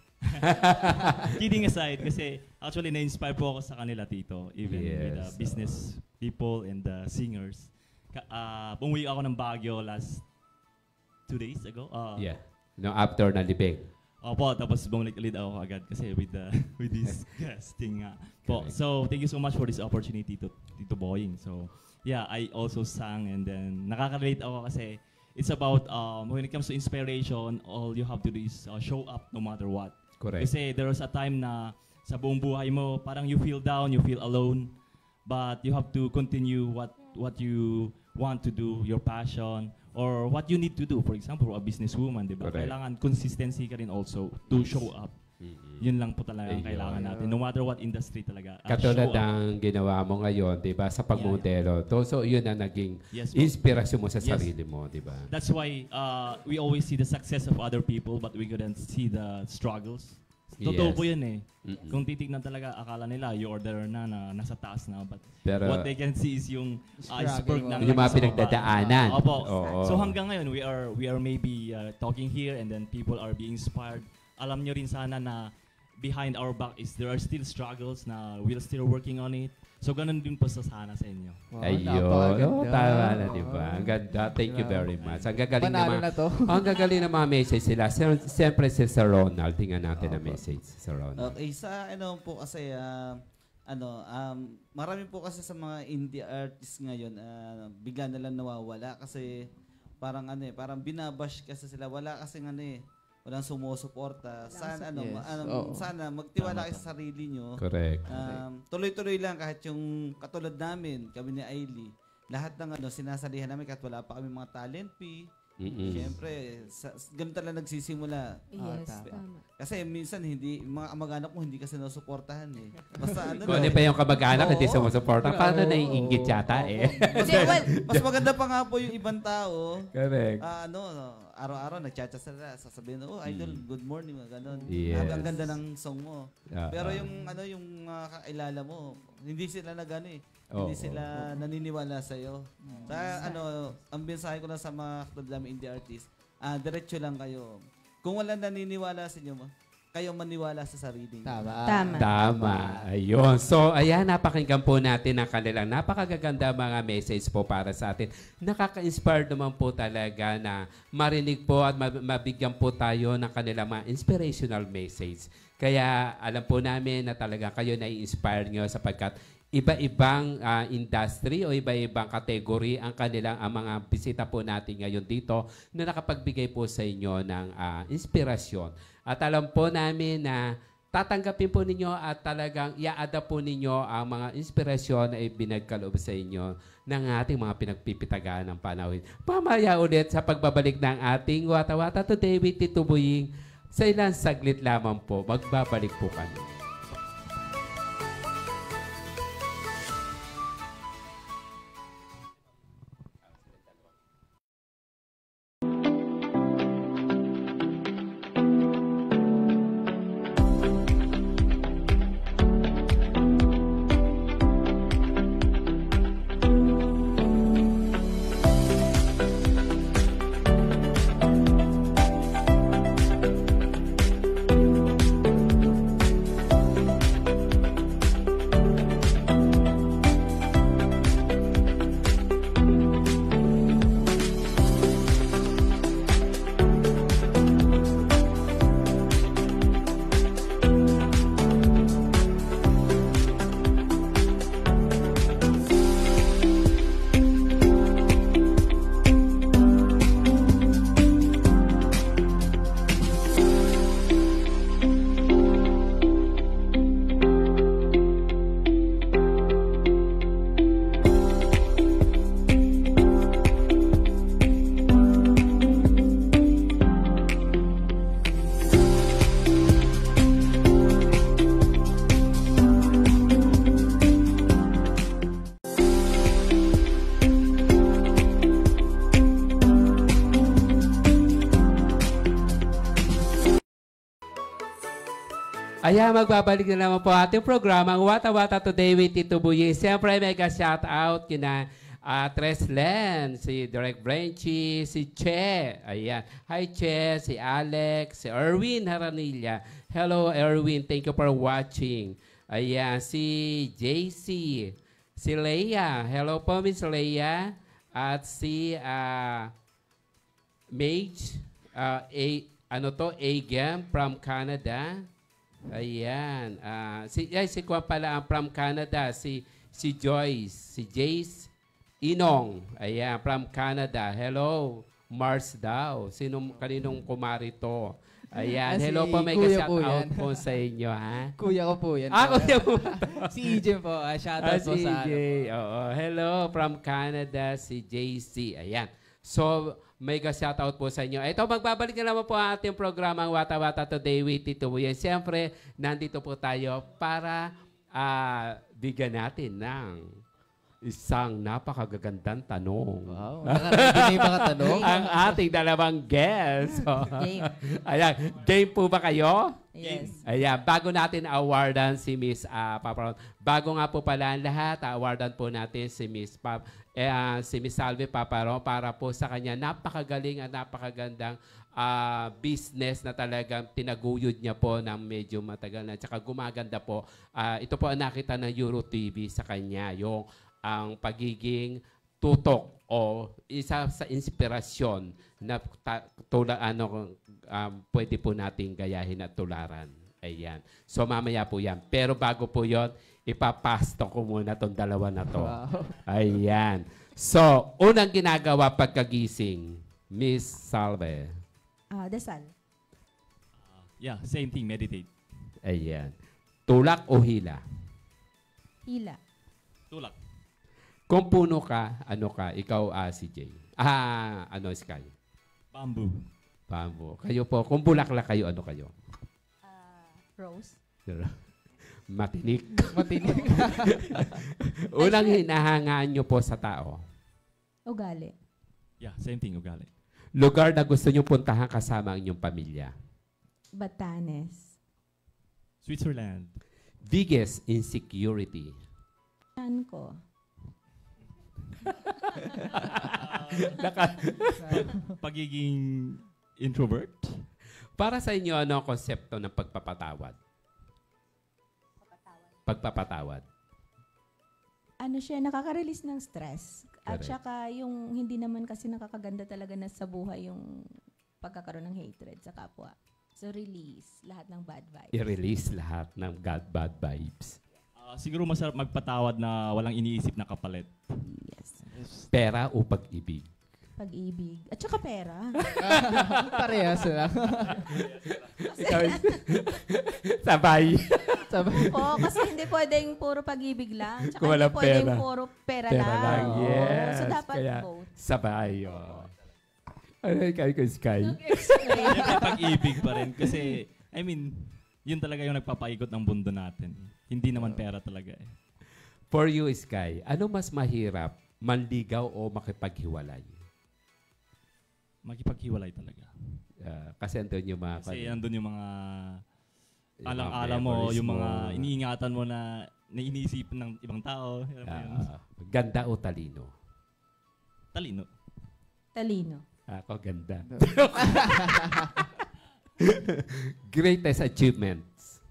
Kidding aside, kasi actually na-inspire po ako sa kanila, Tito. Even with the Yes, business people and the singers. Umuwi ako ng Baguio last 2 days ago. Yeah. No, after na libing. Opo, tapos bumalik ulit ako agad kasi with this guesting nga po. Correct. So, thank you so much for this opportunity to Tito Boying. So, yeah, I also sang and then nakaka-relate ako kasi it's about when it comes to inspiration, all you have to do is show up no matter what. Correct. Kasi there was a time na sa buong buhay mo, parang you feel down, you feel alone, but you have to continue what you want to do, your passion, or what you need to do. For example, a businesswoman, di ba? Correct. Kailangan consistency ka rin also to show up. Yun lang po talaga ang Ayun. kailangan natin. No matter what industry talaga. Katulad show up. ng ginawa mo ngayon, di ba, sa pagmodelo. So, yun ang naging Yes, po. inspirasyon mo sa Yes. sarili mo, di ba? That's why we always see the success of other people but we couldn't see the struggles. Totoo Yes. po yun eh. Mm-mm. Kung titignan talaga, akala nila you order na nasa taas na. But Pero, what they can see is yung iceberg na yung mga nasa baba. pinagdadaanan. Opo. Oo. So hanggang ngayon, we are maybe talking here and then people are being inspired. Alam nyo rin sana na behind our back is there are still struggles na we're still working on it. So ganun din po sana sa inyo. Ayun. Oh, tama na, di ba? Ang ganda. Thank you very much. Ang gagaling Panalo naman. na to. Ang gagaling ng mga message sila. Siyempre si Sir Ronald. Tingnan natin ang message, Sir Ronald. Okay, sa po kasi, marami po kasi sa mga indie artists ngayon, bigla na lang nawawala kasi parang parang binabash kasi sila. Wala kasi walang sumusuporta. Sana Yes. Oo. sana magtiwala Tama, kayo sa sarili nyo. Correct. Tuloy-tuloy lang kahit yung katulad namin, kami ni Ailey. Lahat ng sinasalihan namin kahit wala pa kami mga talent fee. Siyempre, ganun talaga nagsisimula. Yes, tama. tama. Kasi minsan mga kamag-anak mo hindi kasi nasusuportahan eh. Basta Kung ano pa yung kamag-anak, hindi Oo. sumusuporta. Paano naiingit yata eh? Hindi, well, Mas maganda pa nga po yung ibang tao. Correct. Araw-araw nagchat-chat sila, sasabihin, idol, good morning, mga ganun. Yes. Ang ganda ng song mo. Pero yung kakilala mo, hindi sila hindi sila naniniwala sa iyo. Ang mensahe ko lang sa mga katulad namin indie artist, diretso lang kayo. Kung wala naniniwala sa inyo, kayo maniwala sa sarili niyo. tama. Tama. Ayun. So, ayan, napakinggan po natin ang kanilang napakagaganda mga message po para sa atin. Nakaka-inspire naman po talaga na marinig po at mabigyan po tayo ng kanilang mga inspirational message. Kaya alam po namin na talaga kayo na-inspire nyo sapagkat iba-ibang industry o iba-ibang kategory ang kanilang mga bisita po natin ngayon dito na nakapagbigay po sa inyo ng inspirasyon. At alam po namin na tatanggapin po ninyo at talagang i-adapt po ninyo ang mga inspirasyon na ibinagkaloob sa inyo ng ating mga pinagpipitagaan ng panahon. Pamaya ulit sa pagbabalik ng ating Wata-Wata Today with Tito Boying. Sa ilang saglit lamang po, magbabalik po kami. Ayan, magbabalik na naman po ating programa, ang Wata-Wata Today with Tito Boying. Siyempre, mega shout out kina Tres Len, si Direk Branchy, si Che. Ayan. Hi, Che, si Alex, si Erwin Haranilla. Hello, Erwin. Thank you for watching. Ayan, si JC, si Leia. Hello po, Miss Leia. At si Mage, Agam from Canada. Ayan. Si Kwan pala ang from Canada. Si Joyce. Si Jace Inong. Ayan, from Canada. Hello. Mars daw. Kaninong kumari to? Ayan. Hello po. May kuya shout po out yan. po sa inyo, ha? Kuya ko po yan. Kuya po. Si EJ po. Shoutout po Si sa EJ. Oo. Hello from Canada. Si JC. Ayan. So, mega shoutout po sa inyo. Ito, magbabalik na naman po ang ating programang Wata-Wata Today with Tito Boying. Siyempre, nandito po tayo para bigyan natin ng isang napakagagandang tanong. Wow. Nakaready na yung mga tanong. Ang ating dalawang guests. Game. Ayan, game po ba kayo? Yes. Ayan, bago natin awardan si Miss Paparon. Bago nga po pala ang lahat, awardan po natin si Miss Salve Paparon para po sa kanya napakagaling at napakagandang business na talagang tinaguyod niya po ng medyo matagal na. Tsaka gumaganda po. Ito po ang nakita ng Euro TV sa kanya, yung ang pagiging tutok o isa sa inspirasyon na pwede po nating gayahin at tularan. Ayan. So mamaya po yan. Pero bago po yon, ipapasto ko muna tong dalawa na to. Wow. Ayan. So, unang ginagawa pagkagising, Miss Salve. Dasal. Yeah, same thing, meditate. Ayan. Tulak o hila? Hila. Tulak. Kung puno ka, ano ka? Ikaw, si Jay. Sky? Bamboo. Bamboo. Kayo po, kung bulaklak kayo, ano kayo? Rose. Matinik. Matinig. Unang hinahangaan nyo po sa tao. Ugali. Yeah, same thing, ugali. Lugar na gusto nyo puntahan kasama ang inyong pamilya. Batanes. Switzerland. Biggest insecurity. Chan ko. Pagiging introvert. Para sa inyo, ano ang konsepto ng pagpapatawad? Pagpapatawad. Ano siya, nakaka-release ng stress. At Correct. saka yung hindi naman kasi nakakaganda talaga na sa buhay yung pagkakaroon ng hatred sa kapwa. So release lahat ng bad vibes. I-release lahat ng bad vibes. Siguro masarap magpatawad na walang iniisip na kapalit. Yes. Pera o pag-ibig? Pag-ibig. At saka pera. Parehas lang. Ikaw, sabay. Sabi, Oo, kasi hindi pwedeng puro pag-ibig lang. Tsaka Kung hindi walang pwedeng pera. puro pera, Pera lang. lang, Oo. yes. So dapat Kaya, both. sabay. Ano ikaw, Sky? Siyempre pag-ibig pa rin. Kasi, I mean, yun talaga yung nagpapaikot ng mundo natin. Hindi naman pera talaga eh. For you, Sky, ano mas mahirap, manligaw o makipaghiwalay? Makipaghiwalay talaga. Kasi andun yung mga... Kasi andun yung mga yung mga alang-alam mo, memories yung mga mo. iniingatan mo na iniisip ng ibang tao. Alam mo yun? Ganda o talino? Talino. Talino. Ako, ganda. Greatest achievements.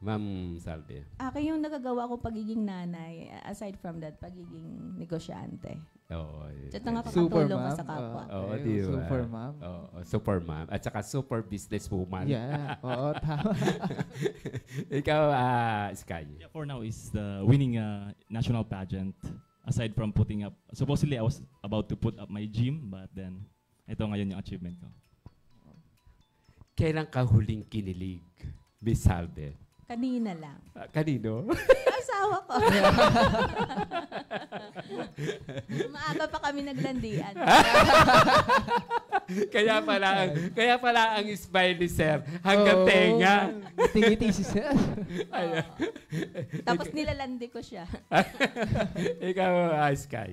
Ma'am Salve. Akin yung nagagawa ko pagiging nanay. Aside from that, pagiging negosyante. Oo. At nakakatulong super ka mom. sa kapwa. Oo, Okay, di ba? super mom. Oo, super mom. At saka super businesswoman. Yeah. Oo, tama. Ikaw, Sky. Yeah, for now is the winning national pageant. Aside from putting up, supposedly I was about to put up my gym, but then ito ngayon yung achievement ko. Kailan ka huling kinilig, Miss Salve? Kanina lang. Kanino? Asawa ko. Maaga pa kami naglandian. kaya pala ang smiley, sir. Hanggang tenga. Ngiti-ngiti si sir. Tapos nilalandi ko siya. Ikaw, Sky.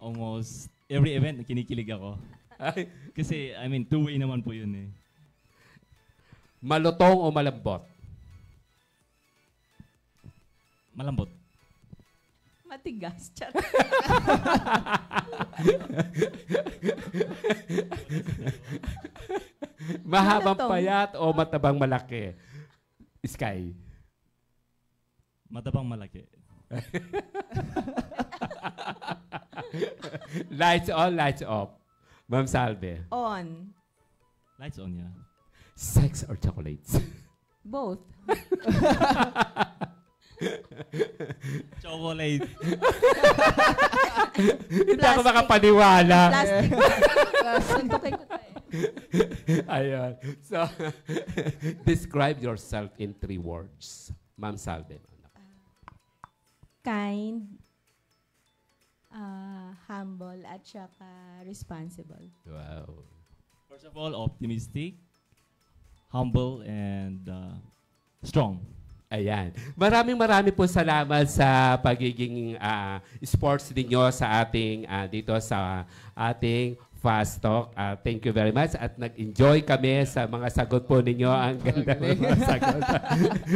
Almost every event kinikilig ako. Ay, Kasi, I mean, two-way naman po yun eh. malutong o malambot? Malambot. Matigas. Char. Mahabang Malutong. payat o matabang malaki? Sky. Matabang malaki. Lights on, lights off. Ma'am Salve. On. Lights on, yeah. Sex or chocolates? Both. Chocolate. Hindi ako Plastic. makapaniwala. Plastic. Suntukin ko tayo. Ayun. So, describe yourself in 3 words. Ma'am Salve. Kind, humble, at saka responsible. Wow. First of all, optimistic, humble, and strong. Ayan. Maraming po salamat sa pagiging sports ninyo sa ating dito sa ating Fast Talk. Thank you very much at nag-enjoy kami sa mga sagot po ninyo. Ang ganda ng mga sagot.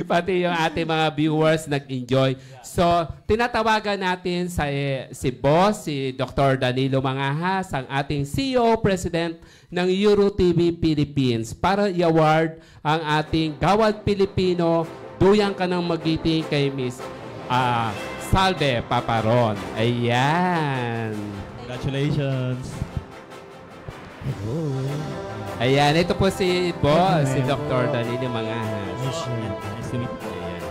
Pati yung ating mga viewers nag-enjoy. So, tinatawagan natin si Boss, si Dr. Danilo Mangahas, ang ating CEO, President ng Euro TV Philippines para i-award ang ating Gawad Pilipino. Duyang ka ng magiting kay Miss Salve Paparon. Ayan. Congratulations. Ayan, ito po si Boss, si Dr. Danilo Mangahas. Nice to meet you. Ayan.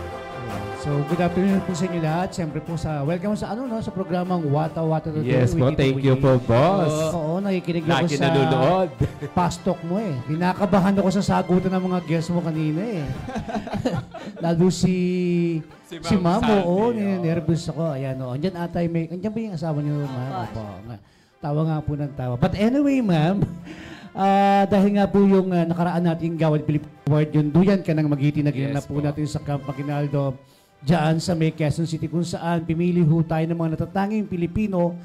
So, good afternoon po sa inyo lahat. Siyempre po welcome sa sa programang Wata Wata Today. Yes po, with Tito thank you Boy. po, boss. Oo, nakikinig ako Lagi sa nanonood. pastok mo eh. Kinakabahan ako sa sagutan ng mga guests mo kanina eh. Lalo si Ma'am, Salvi, oo, nervous ako. Ayan, andyan ata andyan ba yung asawa niyo, Ma'am? Opo. Tawa nga po ng tawa. But anyway, Ma'am, dahil nga po yung nakaraan nating Gawad Philippine Award, yung duyan ka ng Magiti na ginanap po natin sa Camp Maguinaldo, diyan sa May Quezon City, kung saan pimili ho tayo ng mga natatanging Pilipino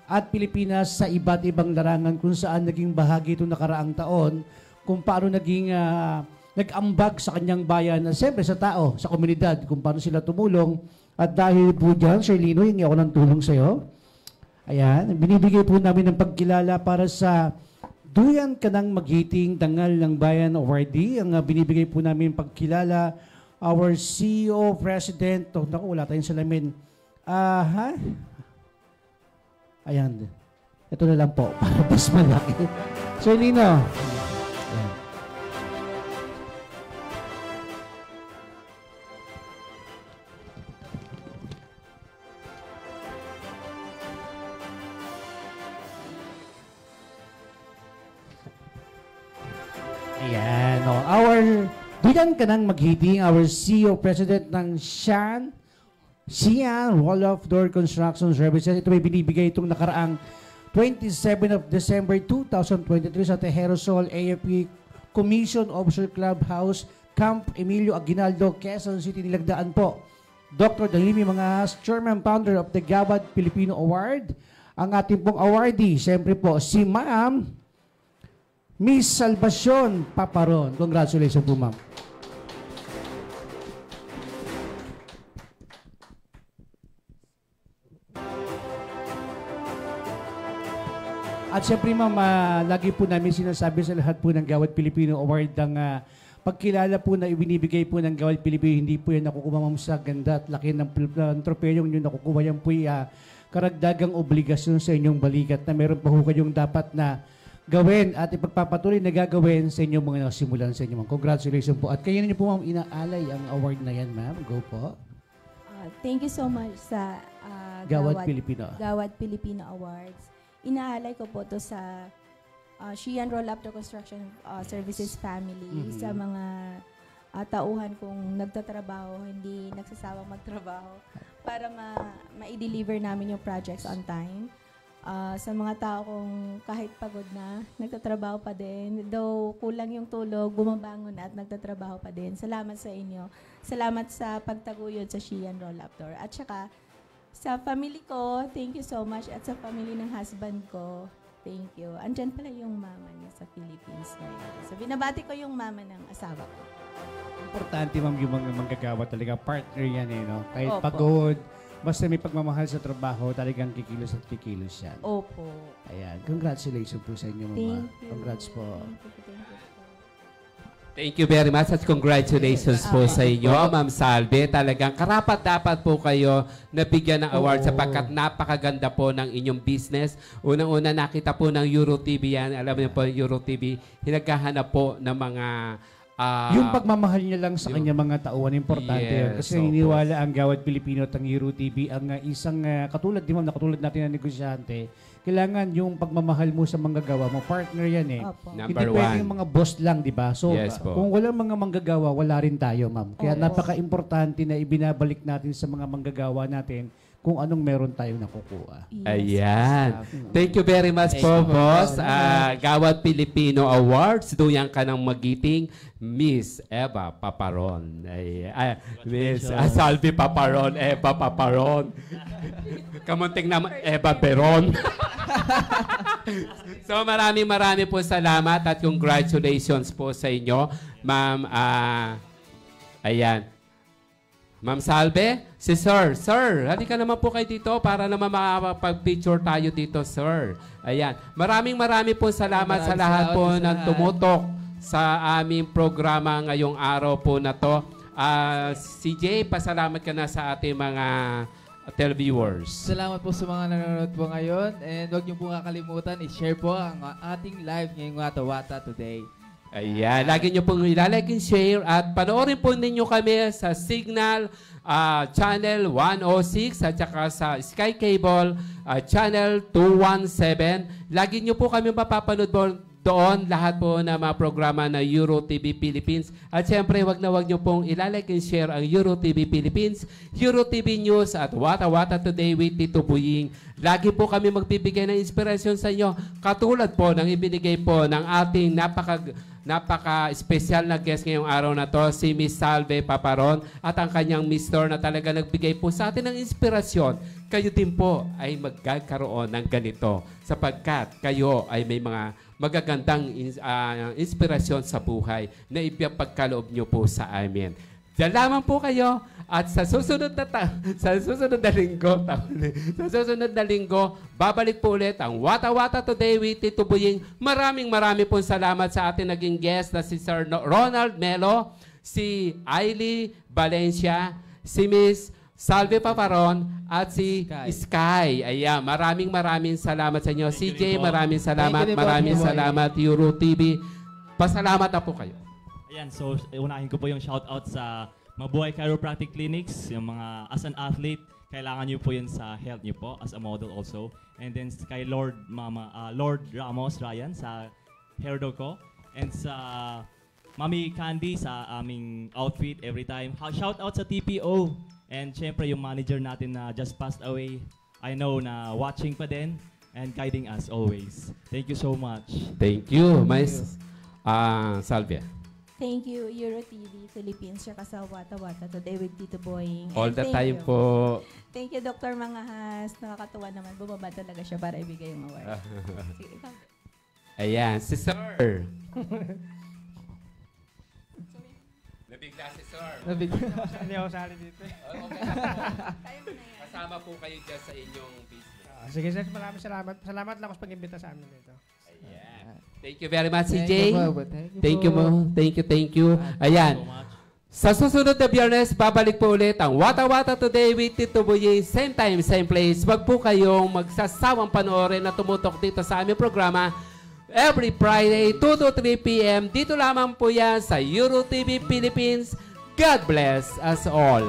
at Pilipinas sa iba't ibang larangan kung saan naging bahagi itong nakaraang taon, kung paano naging nag-ambag sa kanyang bayan, siyempre sa tao, sa komunidad, kung paano sila tumulong. At dahil po dyan, Sir Lino, hingi ako ng tulong sa'yo. Ayan, binibigay po namin ng pagkilala para sa Duyan ka ng Magiting Dangal ng Bayan Awardee. Ang binibigay po namin pagkilala, our CEO, President, naku, wala tayong salamin. Ayan. Ito na lang po, para mas malaki. Sir Lino. Ayan. Ayan, Duyan ka ng Maghiting, our CEO, President ng Sian Roll-Off Door Construction Services. Ito ay binibigay itong nakaraang 27 of December 2023 sa Tejerosol AFP Commission Officer Clubhouse, Camp Emilio Aguinaldo, Quezon City. Nilagdaan po Dr. Dalimi Mangas, Chairman Founder of the Gawad Filipino Award. Ang ating pong awardee, siyempre po, si Ma'am Miss Salvacion Paparon. Congratulations po, ma'am. At siyempre, ma'am, lagi po namin sinasabi sa lahat po ng Gawad Filipino Award ang pagkilala po na ibinibigay po ng Gawad Filipino, hindi po yan nakukuha, ma'am, sa ganda at laki ng tropeyong yung nakukuha. Yan po karagdagang obligasyon sa inyong balikat na meron pa ho kayong dapat na gawin at ipagpapatuloy na gagawin sa inyong mga nasimulan sa inyo, ma'am. Congratulations po. At kayo na niyo po, ma'am, inaalay ang award na yan, ma'am. Go po. Thank you so much sa Gawad Filipino Awards. Inaalay ko po to sa Sheehan Roll-Up to Construction Services family, sa mga tauhan kong nagtatrabaho, hindi nagsasawang magtrabaho para ma-deliver namin yung projects on time. Sa mga tao kong kahit pagod na, nagtatrabaho pa din. Though kulang yung tulog, bumabangon at nagtatrabaho pa din. Salamat sa inyo. Salamat sa pagtaguyod sa Sheehan Roll-Up Door. At saka, sa family ko, thank you so much. At sa family ng husband ko, thank you. Andyan pala yung mama niya sa Philippines ngayon. So, binabati ko yung mama ng asawa ko. Importante, ma'am, yung mga manggagawa talaga. Partner yan, no? Kahit Opo. pagod, basta may pagmamahal sa trabaho, talagang kikilos at kikilos yan. Opo. Ayan. Congratulations po sa inyo, mama. Thank you. Congrats po. Thank you. Thank you very much at congratulations po sa inyo, Ma'am Salve. Talagang karapat-dapat po kayo nabigyan ng award sapagkat napakaganda po ng inyong business. Unang-una nakita po ng Euro TV yan. Alam niyo po, Euro TV, hinaghahanap po ng mga yung pagmamahal niya lang sa kanya mga tauhan, importante yun. Kasi iniwala ang Gawad Pilipino at ang Euro TV ang isang katulad, di ma'am, na katulad natin na negosyante, kailangan yung pagmamahal mo sa manggagawa mo, partner yan eh. Opo. Number Hindi pwede one. yung mga boss lang, di ba? So, Yes po. kung walang mga manggagawa, wala rin tayo, ma'am. Kaya Opo. napaka-importante na ibinabalik natin sa mga manggagawa natin kung anong meron tayong nakukuha. Yes. Ayan. Thank you very much po, boss. Gawad Filipino Awards. Duyan ka ng Magiting, Miss Eva Paparon. Miss Salvi Paparon, Eva Paparon. Kamunting naman, Eva Peron. So maraming po salamat at congratulations po sa inyo, ma'am. Ayan. Ma'am Salve, si Sir. Sir, halika naman po kayo dito para naman makapag-picture tayo dito, Sir. Ayan. Maraming po salamat sa lahat po ng tumutok sa aming programa ngayong araw po na to. Si Jay, pasalamat ka na sa ating mga televiewers. Salamat po sa mga nanonood po ngayon. And huwag niyo po kakalimutan, i-share po ang ating live ngayong Wata Wata Today. Ayan, lagi nyo pong ilalike and share at panoorin po ninyo kami sa Signal Channel 106 at saka sa Sky Cable Channel 217. Lagi nyo po kami mapapanood doon lahat po na mga programa na Euro TV Philippines. At syempre, wag nyo pong ilalike and share ang Euro TV Philippines, Euro TV News at Wata Wata Today with Tito Buying. Lagi po kami magbibigay ng inspirasyon sa inyo. Katulad po ng ibinigay po ng ating napaka-special na guest ngayong araw na to, si Miss Salve Paparon at ang kanyang mister na talaga nagbigay po sa atin ng inspirasyon. Kayo din po ay magkakaroon ng ganito sapagkat kayo ay may mga magagandang inspirasyon sa buhay na ipapagkaloob nyo po sa amin. Diyan lamang po kayo at sa susunod na linggo, babalik po ulit ang Wata Wata Today with Tito Buying. Maraming pong salamat sa ating naging guest na si Sir Ronald Melo, si Ailey Valencia, si Miss Salve Paparon at si Sky. Ayan, maraming salamat sa inyo. CJ, maraming salamat. Euro TV. Pasalamat na po kayo. Ayan, so unahin ko po yung shoutout sa Mabuhay Chiropractic Clinics, yung mga as an athlete, kailangan nyo po yun sa health nyo po, as a model also. And then kay Lord Ramos Ryan sa hairdo ko. And sa Mami Candy sa aming outfit every time. Shoutout sa TPO. And syempre yung manager natin na just passed away, I know na watching pa din and guiding us always. Thank you so much. Thank you, Miss Salvia. Thank you, Euro TV Philippines, siya sa Wata Wata Today with Tito Boying. All the time po. Thank you, Dr. Mangahas. Nakakatuwa naman. Bumaba talaga siya para ibigay yung award. Sige, ikaw. Ayan, si Sir. Nabigla si Sir. Hindi ako sali dito. Kasama po kayo dyan sa inyong business. Sige sir, maraming salamat. Salamat lang sa pag-imbita sa amin dito. Ayan. Thank you very much, CJ. Thank you. Ayan. Sa susunod na Biyernes, babalik po ulit ang Wata Wata Today with Tito Buying. Same time, same place. Wag po kayong magsasawang panoorin na tumutok dito sa aming programa. Every Friday, 2 to 3 p.m. Dito lamang po yan sa Euro TV Philippines. God bless us all.